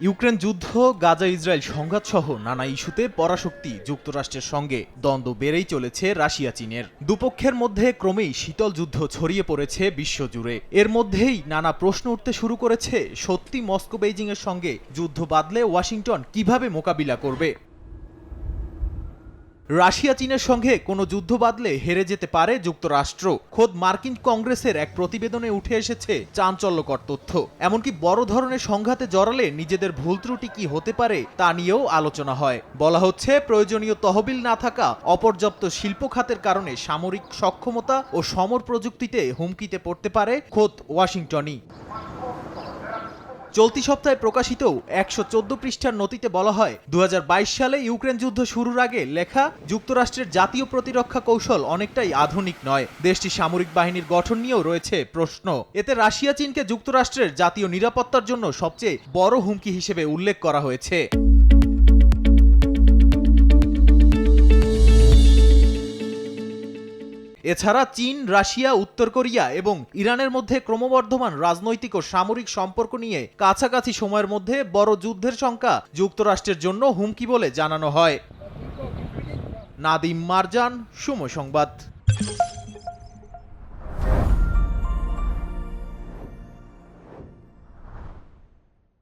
Ukraine যুদ্ধ, Gaza Israel সংঘাত সহ নানা ইস্যুতে পরাশক্তি যুক্তরাষ্ট্রের সঙ্গে দ্বন্দ্ব বেড়েই চলেছে রাশিয়া চীনের। দুপক্ষের মধ্যে ক্রমেই শীতল যুদ্ধ ছড়িয়ে পড়েছে বিশ্বজুড়ে। এর মধ্যেই নানা প্রশ্ন উঠতে শুরু করেছে, সত্যি মস্কো বেইজিংয়ের সঙ্গে যুদ্ধ বাঁধলে ওয়াশিংটন কিভাবে মোকাবিলা করবে? রাশিয়া চীনের সঙ্গে কোনো যুদ্ধ বাঁধলে হেরে যেতে পারে যুক্তরাষ্ট্র। খোদ মার্কিন কংগ্রেসের এক প্রতিবেদনে উঠে এসেছে চাঞ্চল্যকর তথ্য। এমনকি বড় ধরনের সংঘাতে জড়ালে নিজেদের ভুল ত্রুটি কি হতে পারে তা নিয়েও আলোচনা হয়। বলা হচ্ছে, প্রয়োজনীয় তহবিল না থাকা, অপর্যাপ্ত শিল্প খাতের কারণে সামরিক সক্ষমতা ও সমর প্রযুক্তিতে হুমকিতে পড়তে পারে খোদ ওয়াশিংটনই। চলতি সপ্তাহে প্রকাশিত ১১৪ পৃষ্ঠার নথিতে বলা হয়, ২০২২ সালে ইউক্রেন যুদ্ধ শুরুর আগে লেখা যুক্তরাষ্ট্রের জাতীয় প্রতিরক্ষা কৌশল অনেকটাই আধুনিক নয়। দেশটির সামরিক বাহিনীর গঠন নিয়েও রয়েছে প্রশ্ন। এতে রাশিয়া চীনকে যুক্তরাষ্ট্রের জাতীয় নিরাপত্তার জন্য সবচেয়ে বড় হুমকি হিসেবে উল্লেখ করা হয়েছে। এছাড়া চীন, রাশিয়া, উত্তর কোরিয়া এবং ইরানের মধ্যে ক্রমবর্ধমান রাজনৈতিক ও সামরিক সম্পর্ক নিয়ে কাছাকাছি সময়ের মধ্যে বড় যুদ্ধের শঙ্কা যুক্তরাষ্ট্রের জন্য হুমকি বলে জানানো হয়। নাদিম মারজান, সময় সংবাদ।